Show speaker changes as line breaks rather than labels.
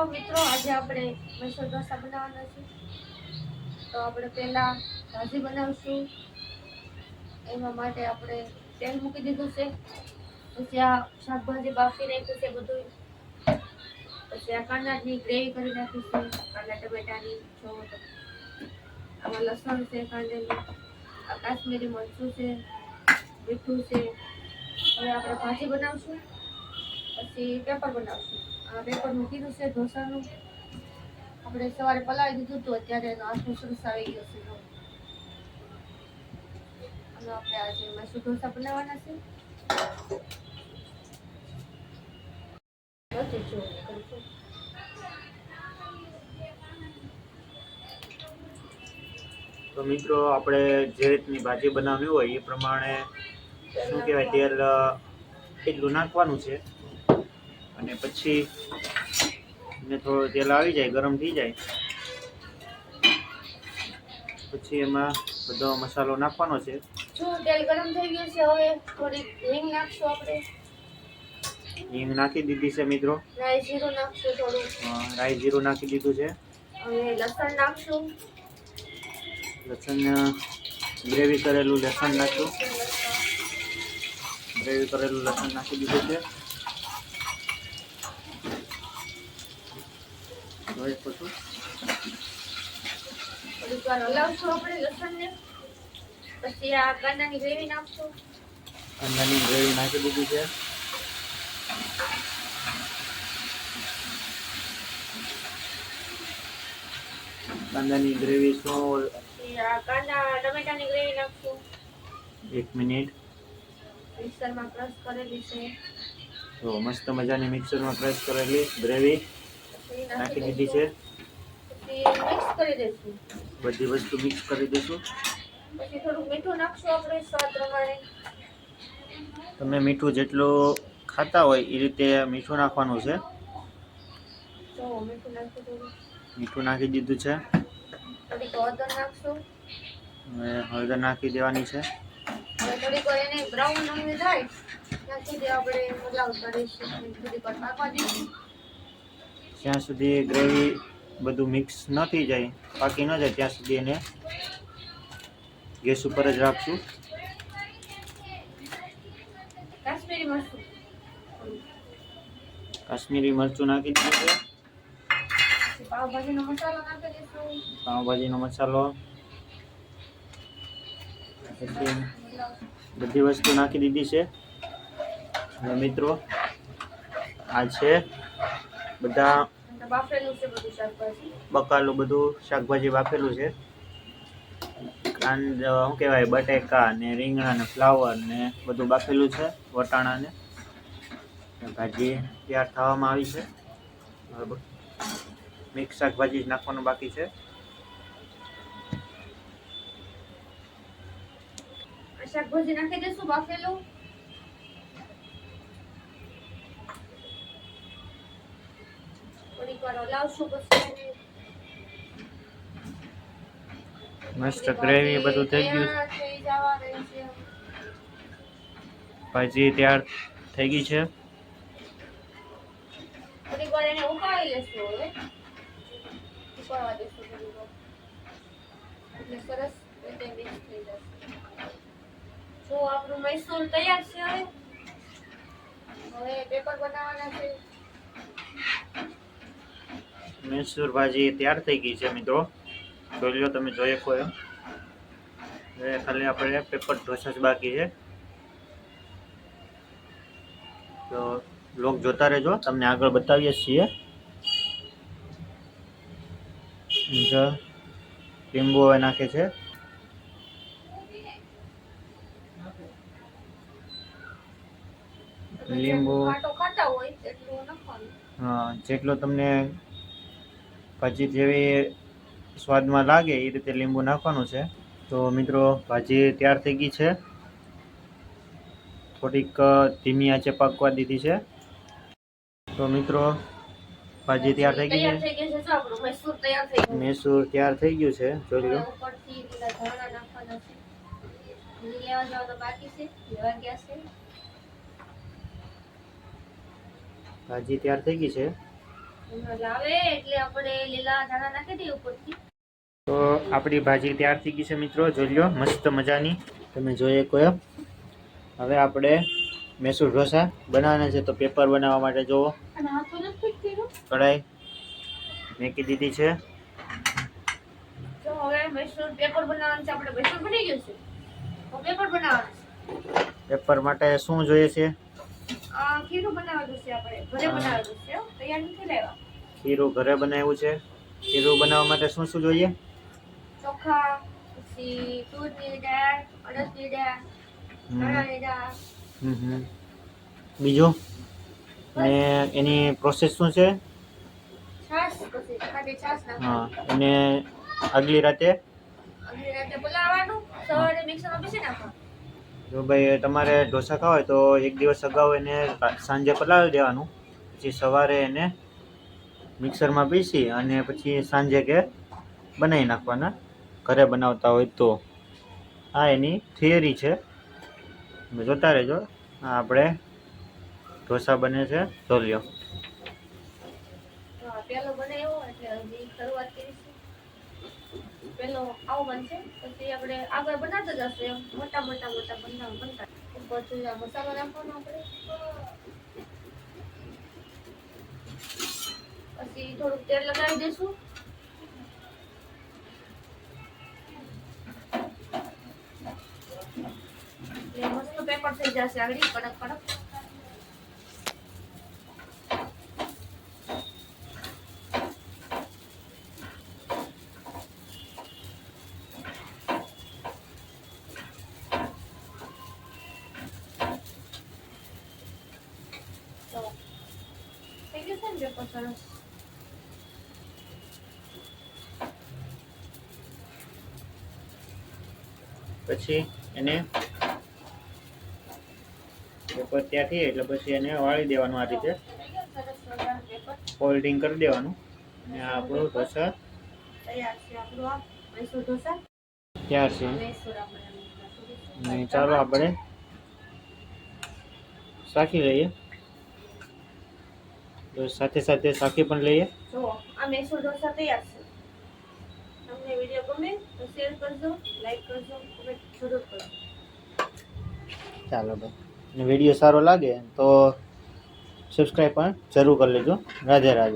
Hello મિત્રો, આજે આપણે મૈસૂર ઢોસા બનાવવાના છે. તો આપણે પહેલા ભાજી બનાવશું. એના માટે આપણે તેલ મૂકી દીધું છે. પછી આ શાકભાજી બાફી નાખ્યું છે બધું. પછી આ કાંદાની ગ્રેવી કરી નાખી છે, કાંદા ટમેટાની. આમાં લસણ છે, કાંદેલું, આ કાશ્મીરી મરચું છે, મીઠું છે. હવે આપણે ભાજી બનાવશું, પછી પેપર બનાવશું. આ પેપર મૂકીનું છે ઢોસાનું. આપણે સવારે પલાળી દીધું હતું, અત્યારે એનો આખો સરસ આવી ગયો છે. અને આપણે આજે મૈસૂર ઢોસા બનાવવાના છે.
તો મિત્રો, આપણે જે રીતની ભાજી બનાવવી હોય એ પ્રમાણે શું કહેવાય તેલ એટલું નાખવાનું છે. અને પછી થોડું તેલ આવી જાય, ગરમ થઈ જાય પછી એમાં બધો મસાલો નાખવાનો છે.
તેલ ગરમ થઈ ગયું છે. હવે થોડી હિંગ નાખશું આપણે.
હિંગ નાખી દીધી છે મિત્રો.
રાઈ જીરું નાખશું થોડું.
રાઈ જીરું નાખી દીધું છે.
હવે લસણ નાખશું.
લસણ ગ્રેવી કરેલું લસણ નાખ્યું. ગ્રેવી કરેલું લસણ નાખી દીધું છે. જોઈ શકો છો.
થોડીક વાર હલાવશું આપણે લસણને. પછી આ કાંદાની ગ્રેવી નાખશું.
કાંદાની ગ્રેવી નાખી દીધી છે. કાંદાની ગ્રેવી શું
કાંદા ટમેટાની ગ્રેવી નાખશું.
1 મિનિટ.
મિક્સરમાં ક્રશ કરેલી છે.
તો મસ્ત મજાની મિક્સરમાં ક્રશ કરેલી ગ્રેવી નાખી દીધી છે.
પછી મિક્સ કરી દઈશું.
બધી વસ્તુ મિક્સ કરી દઈશું.
પછી થોડું મીઠું નાખશું આપણે સ્વાદ પ્રમાણે.
તમે મીઠું જેટલું ખાતા હોય એ રીતે મીઠું નાખવાનું છે.
જો મીઠું નાખી દીધું.
મીઠું નાખી દીધું છે.
થોડીક હળદર નાખશું.
હવે હળદર નાખી દેવાની છે.
હવે થોડીક વાર એને બ્રાઉન રંગ થાય ત્યાં સુધી આપણે હલાવતા રહીશું. થોડીક વાર પાકવા દઈશું.
જ્યાં સુધી ગ્રેવી બધું મિક્સ ન થઈ જાય, પાકી ન જાય ત્યાં સુધી એને ગેસ ઉપર જ રાખશું. કાશ્મીરી મરચું નાખી દીધું છે.
પાવભાજીનો મસાલો નાખી દઈશું.
પાવભાજીનો મસાલો. પછી બધી વસ્તુ નાખી દીધી છે. હવે મિત્રો, આ છે બધા
બાફેલું છે બધું શાકભાજી.
બકાલું બધું શાકભાજી બાફેલું છે. શું કહેવાય, બટેકા ને રીંગણા ને ફ્લાવર ને બધું બાફેલું છે. વટાણા ને ભાજી તૈયાર થવામાં આવી છે. બરાબર, મિક્સ શાકભાજી નાખવાનું બાકી છે.
શાકભાજી નાખી દઈશું બાફેલું. થોડીક વાર હલાવશું. પછી
મસ્ત ગ્રેવી બધું થઈ ગયું. ભાજી તૈયાર થઈ ગઈ છે.
થોડીક વાર એને ઉકાળી લેશું. હવે ઉકાળવા દેશું થોડીક વાર, એટલે સરસ રીતે મિક્સ થઈ જશે. જો આપણું મૈસૂર તૈયાર છે. હવે પેપર બનાવવાના છે.
મૈસૂર ભાજી તૈયાર થઈ ગઈ છે મિત્રો. જોઈ લો, તમે જોઈ શકો એમ. હવે ખાલી આપણે પેપર ઢોસા જ બાકી છે. તો બ્લોગ જોતા રહેજો, તમને આગળ બતાવીએ છીએ. લીંબુ હવે નાખે છે. લીંબુ હા, જેટલો તમને ભાજી જેવી સ્વાદમાં લાગે એ રીતે લીંબુ નાખવાનું છે. તો મિત્રો, ભાજી તૈયાર થઈ ગઈ છે. થોડીક ધીમી આંચે પાકવા દીધી છે. તો મિત્રો, ભાજી તૈયાર થઈ ગઈ છે. મૈસૂર તૈયાર થઈ ગયું છે. જોઈ લો. ભાજી તૈયાર થઈ ગઈ છે.
હમણાં લાવે એટલે આપણે લીલા ધાણા નાખી દઈએ ઉપરથી.
તો આપણી ભાજી તૈયાર થઈ ગઈ છે મિત્રો, જોઈ લો મસ્ત મજાની, તમે જોઈએ કોઈ. હવે આપણે મૈસૂર ઢોસા બનાવવાના છે, તો પેપર બનાવવા માટે જુઓ કઢાઈ મેકી દીધી છે.
તો હવે મૈસૂર પેપર બનાવવાનું છે. આપણે મૈસૂર બની ગયું છે, તો પેપર બનાવવાનું છે.
પેપર માટે શું જોઈએ છે?
ખીરું બનાવવાનું છે, આપણે ઘરે બનાવવાનું છે, તૈયાર નથી લેવા.
ખીરું ઘરે બનાવ્યું છે. ખીરું બનાવવા માટે શું શું જોઈએ?
ચોખા, પછી તુરની દાળ, અડદની દાળ, ચણાની દાળ.
બીજું અને એની પ્રોસેસ શું છે?
છાશ, પછી ખાલી છાશ
હા,
નાખવાની.
એને આગલી રાતે
પલાળવાનું, સવારે મિક્સરમાં પીસી નાખવાનું.
જો ભાઈ તમારે ઢોસા ખાવા હોય તો એક દિવસ અગાઉ એને સાંજે પલાળી દેવાનું, પછી સવારે એને મિક્સરમાં પીસી અને પછી સાંજે કે બનાવી નાખવાના, ઘરે બનાવતા હોય તો. આ એની થિયરી છે, તમે જોતા રહેજો. આ આપણે ઢોસા બને છે, જોઈ લો.
પેલો બનાવ્યો એટલે હજી શરૂઆત કરીશું. પેલો આવો બનશે, પછી આપણે આગળ બનાવતા જશું એમ મોટા મોટા મોટા બનતા. ઉપર મસાલો નાખવાનો આપણે, પછી થોડુંક તેલ લગાવી દઈશું. એટલે મસ્ત પેપર થઈ જશે આગળ કડક કડક. થઈ ગયું છે ને પેપર સરસ.
પછી એને પેપર ત્યાંથી એટલે પછી એને વાળી દેવાનું આ રીતે, ફોલ્ડિંગ કરી દેવાનું, અને આ આપણું ઢોસા
તૈયાર છે. આપણું આ મૈસૂર ઢોસા
તૈયાર છે.
મૈસૂર આપણે
અને ચાલો આપણે શાખી લઈએ, તો સાથે સાથે શાખી પણ લઈએ.
જો આ મૈસૂર ઢોસા તૈયાર છે. તમને વિડીયો ગમે તો શેર કરજો, લાઈક કરજો, કમેન્ટ જરૂર કરજો.
ચાલો ભાઈ, અને વિડીયો સારો લાગે તો સબસ્ક્રાઈબ પણ જરૂર કરી લેજો. રાધે રાધે.